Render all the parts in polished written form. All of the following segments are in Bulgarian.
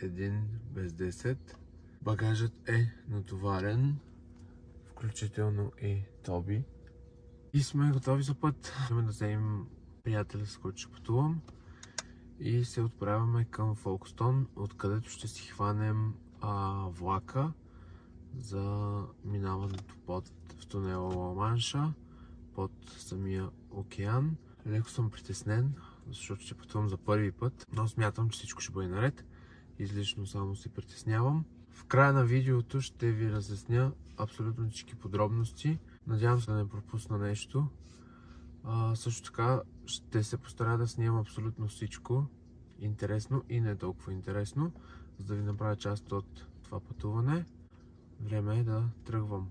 1 без 10. Багажът е натоварен, включително и Тоби. И сме готови за път. Ще да вземем приятеля, с който ще пътувам. И се отправяме към Фолкстон, откъдето ще си хванем влака за минаването в тунела Ла Манша, под самия океан. Леко съм притеснен, защото ще пътувам за първи път, но смятам, че всичко ще бъде наред. Излишно само се притеснявам. В края на видеото ще ви разясня абсолютно всички подробности. Надявам се да не пропусна нещо. Също така ще се постарая да снимам абсолютно всичко интересно и не толкова интересно, за да ви направя част от това пътуване. Време е да тръгвам.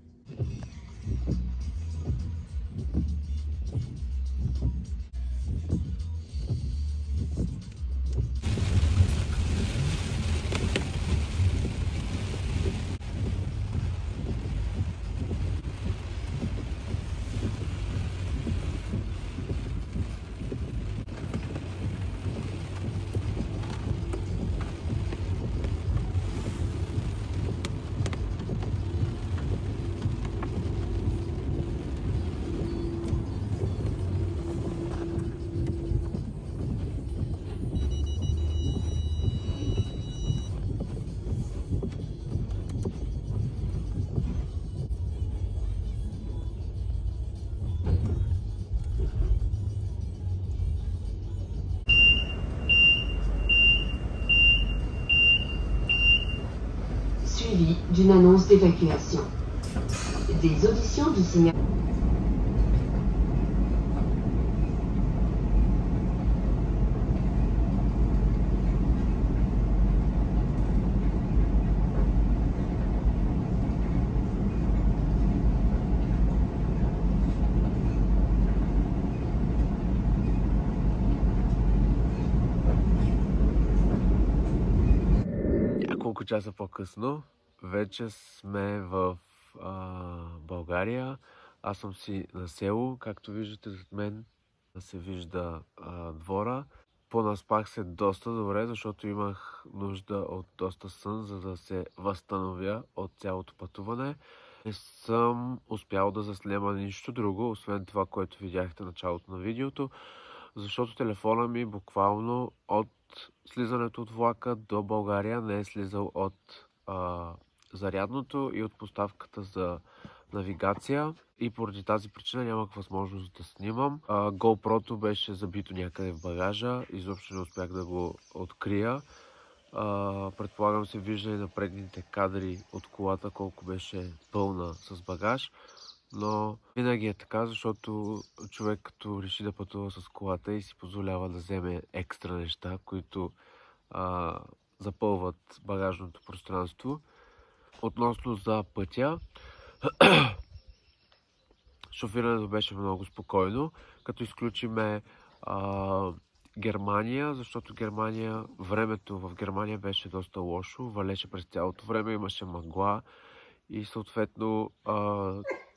Suivi d'une annonce d'évacuation. Des auditions du signal. Няколко часа по-късно вече сме в България. Аз съм си на село, както виждате зад мен се вижда двора. Понаспах се доста добре, защото имах нужда от доста сън, за да се възстановя от цялото пътуване. Не съм успял да заснема нищо друго, освен това, което видяхте в началото на видеото, защото телефона ми буквално от слизането от влака до България не е слизал от зарядното и от поставката за навигация, и поради тази причина нямах възможност да снимам. GoPro-то беше забито някъде в багажа, изобщо не успях да го открия. Предполагам се вижда и на предните кадри от колата колко беше пълна с багаж. Но винаги е така, защото човек като реши да пътува с колата и си позволява да вземе екстра неща, които запълват багажното пространство. Относно за пътя, шофирането беше много спокойно, като изключиме Германия, защото времето в Германия беше доста лошо, валеше през цялото време, имаше мъгла и съответно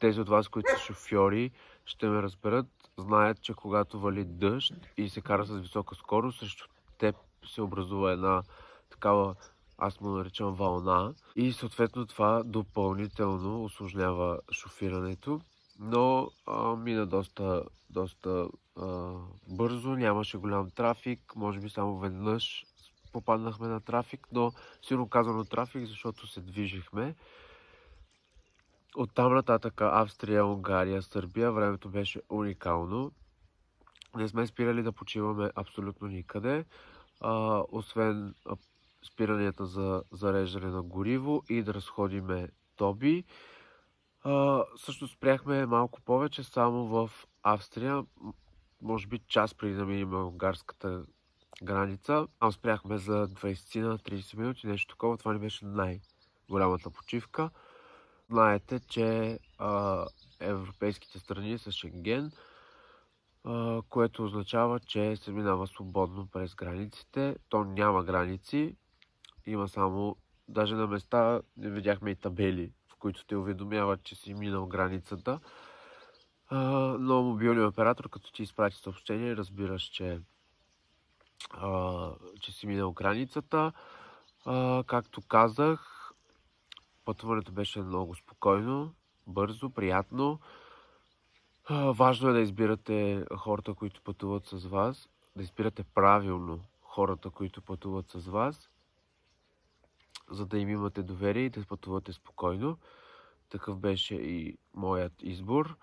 тези от вас, които са шофьори, ще ме разберат, знаят, че когато вали дъжд и се кара с висока скорост, срещу теб се образува една такава, аз му наричам вълна, и съответно това допълнително усложнява шофирането, но мина доста бързо, нямаше голям трафик, може би само веднъж попаднахме на трафик, но сигурно казано трафик, защото се движихме. Оттам нататък Австрия, Унгария, Сърбия, времето беше уникално. Не сме спирали да почиваме абсолютно никъде, освен спиранията за зареждане на гориво и да разходиме Тоби. Също спряхме малко повече само в Австрия, може би час преди да минем унгарската граница. Спряхме за 20-30 минути, нещо такова. Това ни беше най-голямата почивка. Знаете, че европейските страни са Шенген, което означава, че се минава свободно през границите. То няма граници, има само, даже на места не видяхме и табели, в които те уведомяват, че си минал границата. Но мобилният оператор, като ти изпрати съобщение, разбираш, че си минал границата. Както казах, пътуването беше много спокойно, бързо, приятно. Важно е да избирате хората, които пътуват с вас, да избирате правилно хората, които пътуват с вас, за да им имате доверие и да пътувате спокойно. Такъв беше и моят избор.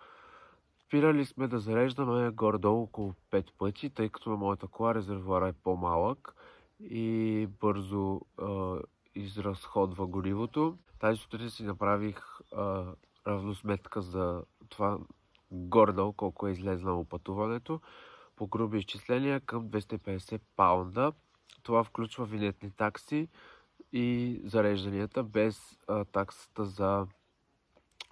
Спирали сме да зареждаме горе-долу около 5 пъти, тъй като на моята кола резервоара е по-малък и бързо изразходва горивото. Тази сутрин си направих равносметка за това горе-долу колко е излезнало пътуването. По груби изчисления към 250 паунда. Това включва винетни такси и зарежданията без таксата за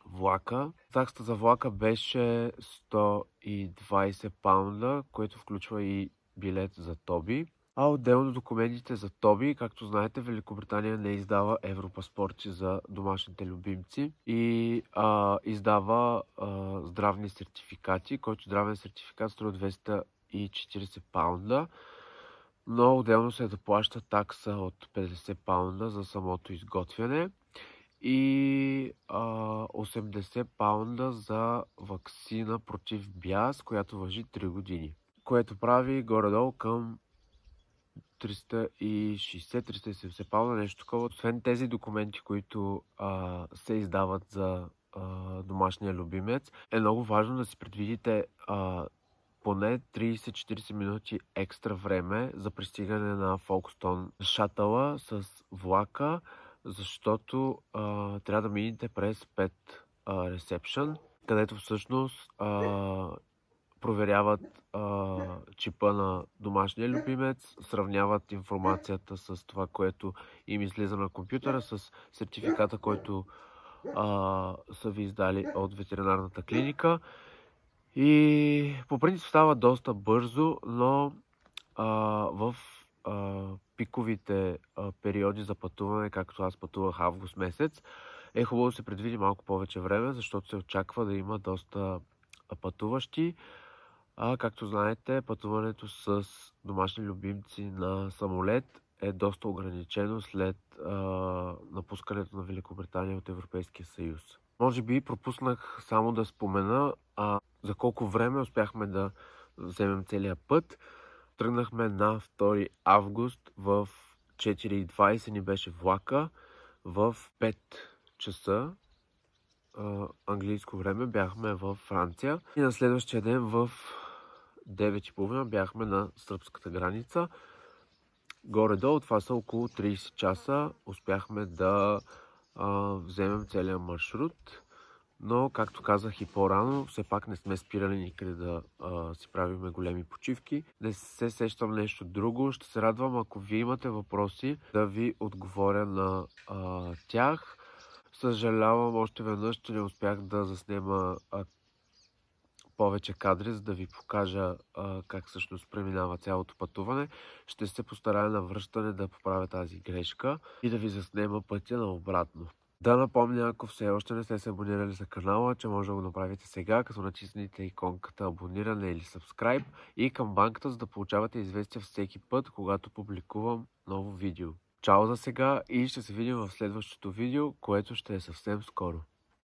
влака. Таксата за влака беше 120 паунда, което включва и билет за Тоби. А отделно документите за Тоби, както знаете, Великобритания не издава европаспорти за домашните любимци и издава здравни сертификати, който здравен сертификат струва 240 паунда. Но отделно се доплаща такса от 50 паунда за самото изготвяне и 80 паунда за ваксина против бяс, която важи 3 години. Което прави горе-долу към 360-370 паунда, нещо такова. Освен тези документи, които се издават за домашния любимец, е много важно да си предвидите поне 30-40 минути екстра време за пристигане на Фолкстон шатъла с влака, защото трябва да минете през 5 ресепшън, където всъщност проверяват чипа на домашния любимец, сравняват информацията с това, което им излиза на компютъра, с сертификата, който са ви издали от ветеринарната клиника. И по принцип става доста бързо, но в пиковите периоди за пътуване, както аз пътувах август месец, е хубаво да се предвиди малко повече време, защото се очаква да има доста пътуващи. Както знаете, пътуването с домашни любимци на самолет е доста ограничено след напускането на Великобритания от Европейския съюз. Може би пропуснах само да спомена за колко време успяхме да вземем целия път. Тръгнахме на 2 август в 4:20 ни беше влака. В 5 часа английско време бяхме във Франция. И на следващия ден в 9:30 бяхме на сръбската граница. Горе-долу това са около 30 часа. Успяхме да вземем целия маршрут. Но, както казах и по-рано, все пак не сме спирали никъде да си правиме големи почивки. Не се сещам нещо друго. Ще се радвам, ако вие имате въпроси, да ви отговоря на тях. Съжалявам още веднъж, че не успях да заснема повече кадри, за да ви покажа как всъщност преминава цялото пътуване. Ще се постарая на връщане да поправя тази грешка и да ви заснема пътя на обратно. Да напомня, ако все още не сте се абонирали за канала, че може да го направите сега, като натиснете иконката абониране или subscribe и камбанката, за да получавате известия всеки път, когато публикувам ново видео. Чао за сега и ще се видим в следващото видео, което ще е съвсем скоро.